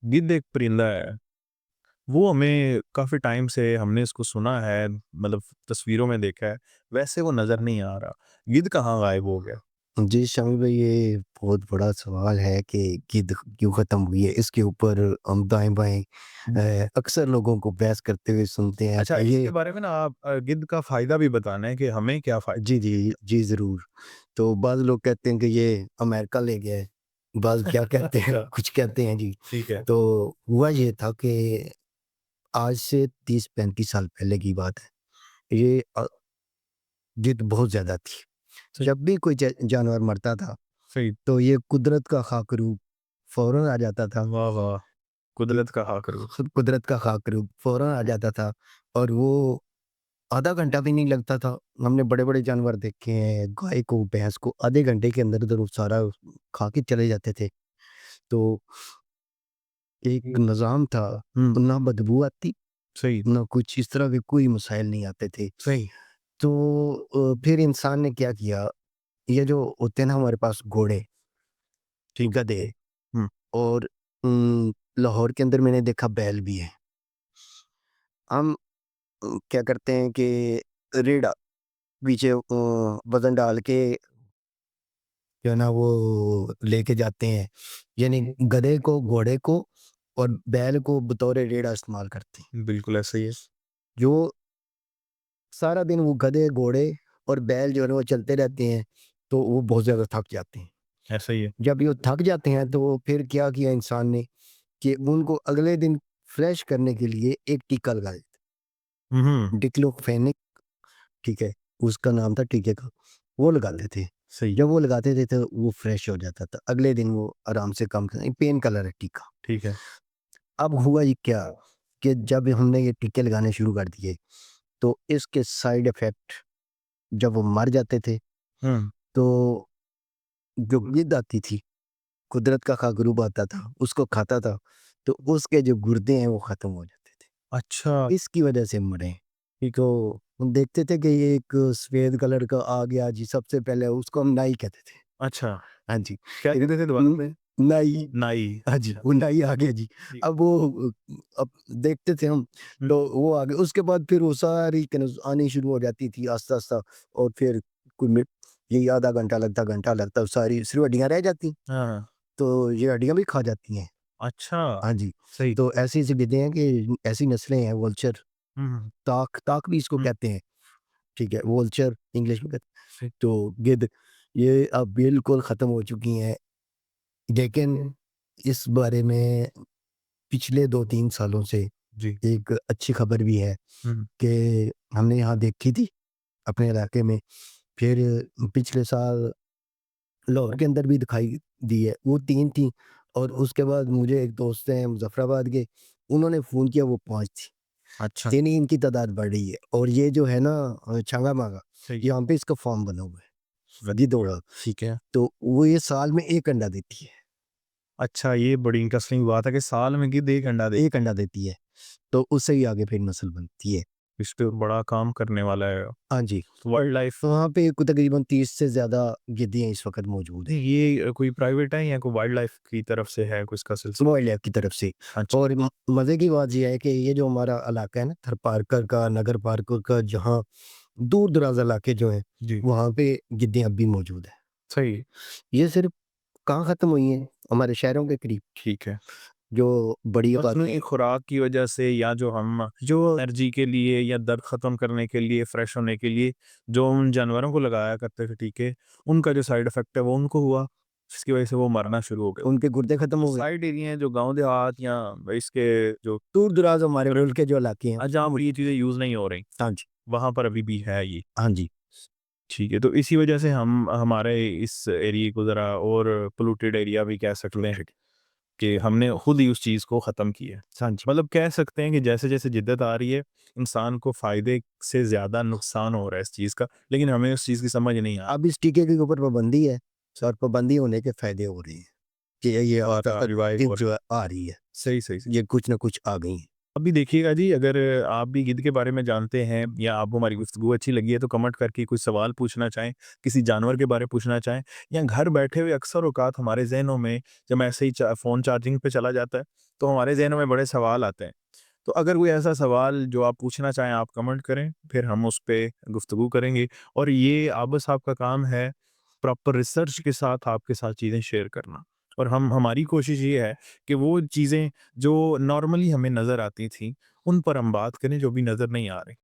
गिद्ध एक परिंदा है। वो हमें काफ़ी टाइम से हमने इसको सुना है, मतलब तस्वीरों में देखा है, वैसे वो नज़र नहीं आ रहा। गिद्ध कहाँ गायब हो गया? जी, शामिर भाई, ये बहुत बड़ा सवाल है कि गिद्ध क्यों ख़त्म हुई है। इसके ऊपर हम दाएँ-बाएँ अक्सर लोगों को बहस करते हुए सुनते हैं। अच्छा, इसके ये बारे में ना आप गिद्ध का फ़ायदा भी बताना है कि हमें क्या फ़ायदा। जी, जी, जी, ज़रूर। तो बाज़ लोग कहते हैं कि ये अमेरिका ले गया है, बाज़ क्या कहते हैं, अच्छा, कुछ कहते हैं जी। ठीक है। तो हुआ ये था कि आज से 30-35 साल पहले की बात है। ये गिद्ध बहुत ज़्यादा थी। सही, जब भी कोई जानवर मरता था, सही। तो ये कुदरत का खाक-रूप फ़ौरन आ जाता था। वाह, वाह! कि कुदरत का खाक-रूब। खुद कुदरत का खाक-रूप फ़ौरन आ जाता था और वो आधा घंटा भी नहीं लगता था। हमने बड़े-बड़े जानवर देखे हैं, गाय को, भैंस को आधे घंटे के अंदर-अंदर वो सारा खा के चले जाते थे। तो एक निज़ाम था, हुँ, ना बदबू आती, सही, ना कुछ इस तरह के कोई मसाइल नहीं आते थे। सही। तो फिर इंसान ने क्या किया, ये जो होते हैं ना हमारे पास घोड़े, ठीक। गधे हुँ, और लाहौर के अंदर मैंने देखा बैल भी है। हम क्या करते हैं कि रेड़ा पीछे वज़न डाल के जो है ना वो लेके जाते हैं। यानी गधे को, घोड़े को और बैल को बतौर रेड़ा इस्तेमाल करते हैं। बिल्कुल ऐसा ही है। जो सारा दिन वो गधे, घोड़े और बैल जो है ना वो चलते रहते हैं, तो वो बहुत ज़्यादा थक जाते हैं। ऐसा ही है। जब ये थक जाते हैं तो फिर क्या किया इंसान ने कि उनको अगले दिन फ्रेश करने के लिए एक टीका लगा देते हुँ, हुँ, हैं। डिक्लोफेनेक, ठीक है, उसका नाम था टीके का, वो लगाते थे। सही, जब वो लगाते थे तो वो फ्रेश हो जाता था। अगले दिन वो आराम से काम कर पेन किलर है टीका। ठीक है। अब हुआ ये क्या कि जब हमने ये टीके लगाने शुरू कर दिए, तो इसके साइड इफ़ेक्ट जब वो मर जाते थे, हुँ, तो जो गिद्ध आती थी, कुदरत का खाक-रूब आता था, उसको खाता था, तो उसके जो गुर्दे हैं वो ख़त्म हो जाते थे। अच्छा, इसकी वजह से मरे। तो हम देखते थे कि ये एक सफ़ेद कलर का आ गया जी, सबसे पहले उसको हम नाई कहते थे। अच्छा। हाँ जी। क्या एक कहते थे दोबारा उम, से? नाई, नाई, हाँ जी, अच्छा, वो नाई आ गया जी। ठीक। अब वो अब देखते थे हम, हुँ, तो वो आ गए। उसके बाद फिर वो सारी कनज़ आनी शुरू हो जाती थी आस्ता-आस्ता और फिर कोई मिनट यही आधा घंटा लगता, सारी सिर्फ़ हड्डियाँ रह जाती। हाँ, हाँ। तो ये हड्डियाँ भी खा जाती हैं। अच्छा, हाँ जी, सही। तो ऐसी-ऐसी गिद्धें हैं कि ऐसी नस्लें हैं वल्चर, हुँ, हुँ, ताक ताक भी इसको हुँ, कहते हैं, ठीक है? वल्चर इंग्लिश में कहते हैं। सही। तो गिद्ध ये अब बिल्कुल ख़त्म हो चुकी हैं। लेकिन इस बारे में पिछले 2-3 सालों से जी। एक अच्छी खबर भी है हुँ, कि हमने यहाँ देखी थी अपने इलाके में। फिर पिछले साल लाहौर के अंदर भी दिखाई दी है। वो 3 थी और उसके बाद मुझे एक दोस्त हैं मुज़फ़्फ़राबाद के, उन्होंने फ़ोन किया, वो 5 थी। अच्छा, यानी इनकी तादाद बढ़ रही है और ये जो है ना छांगा-मांगा, सही। यहाँ पे इसका फ़ार्म बना हुआ है, वेरी गिद्धों का। ठीक है। तो वो ये साल में 1 अंडा देती है, अच्छा, ये बड़ी इंटरेस्टिंग बात है कि साल में गिद्ध 1 अंडा दे। 1 अंडा देती है। तो उससे ही आगे फिर नस्ल बनती है। इस पे बड़ा काम करने वाला है हाँ जी। Wild life. तो वहाँ पे कुल तकरीबन 30 से ज़्यादा गिद्धें इस वक़्त मौजूद हैं, ये कोई प्राइवेट है या कोई वाइल्ड लाइफ की तरफ से है कोई इसका सिलसिला? वाइल्ड लाइफ़ की तरफ से। अच्छा, और मज़े की बात ये है कि ये जो हमारा इलाका है ना थरपारकर का, नगर पार्कर का, जहाँ दूर-दराज़ इलाके जो हैं, जी, वहाँ पे गिद्धें अब भी मौजूद हैं। सही, ये सिर्फ़ कहाँ ख़त्म हुई हैं? हमारे शहरों के करीब, ठीक है। जो बड़ी मसनूई आबादी। खुराक की वजह से या जो हम जो एनर्जी के लिए या दर्द ख़त्म करने के लिए, फ्रेश होने के लिए जो उन जानवरों को लगाया करते थे टीके, उनका जो साइड इफ़ेक्ट है वो उनको हुआ, जिसकी वजह से वो मरना शुरू हो गए। उनके गुर्दे ख़त्म जो हो गए। साइड एरिया हैं, जो गाँव देहात या इसके जो दूर-दराज़ हमारे रुल के जो इलाके हैं। जहाँ पर ये चीज़ें यूज़ नहीं हो रही, हाँ जी। वहाँ पर अभी भी है ये। हाँ जी। ठीक है, तो इसी वजह से हम हमारे इस एरिया को ज़रा और पोल्यूटेड एरिया भी कह सकते हैं कि हमने खुद ही उस चीज़ को ख़त्म किया है। हाँ जी। मतलब कह सकते हैं कि जैसे-जैसे जिद्दत आ रही है, इंसान को फ़ायदे से ज़्यादा नुकसान हो रहा है इस चीज़ का, लेकिन हमें उस चीज़ की समझ नहीं आ अब इस टीके के ऊपर पाबंदी है और पाबंदी होने के फ़ायदे हो रहे हैं कि ये और रिवाइव ताकत हो जो है आ रही है। सही, सही, सही। ये कुछ न कुछ आ गई हैं। अभी देखिएगा जी, अगर आप भी गिद्ध के बारे में जानते हैं या आपको हमारी गुफ्तगू अच्छी लगी है तो कमेंट करके कुछ सवाल पूछना चाहें, किसी जानवर के बारे में पूछना चाहें या घर बैठे हुए अक्सर औक़ात हमारे ज़हनों में जब ऐसे ही फ़ोन चार्जिंग पे चला जाता है, तो हमारे ज़हन में बड़े सवाल आते हैं। तो अगर कोई ऐसा सवाल जो आप पूछना चाहें आप कमेंट करें, फिर हम उस पे गुफ्तगू करेंगे और ये आबिद साहब का काम है प्रॉपर रिसर्च के साथ आपके साथ चीज़ें शेयर करना। और हम हमारी कोशिश ये है कि वो चीज़ें जो नॉर्मली हमें नज़र आती थी, उन पर हम बात करें जो अभी नज़र नहीं आ रही।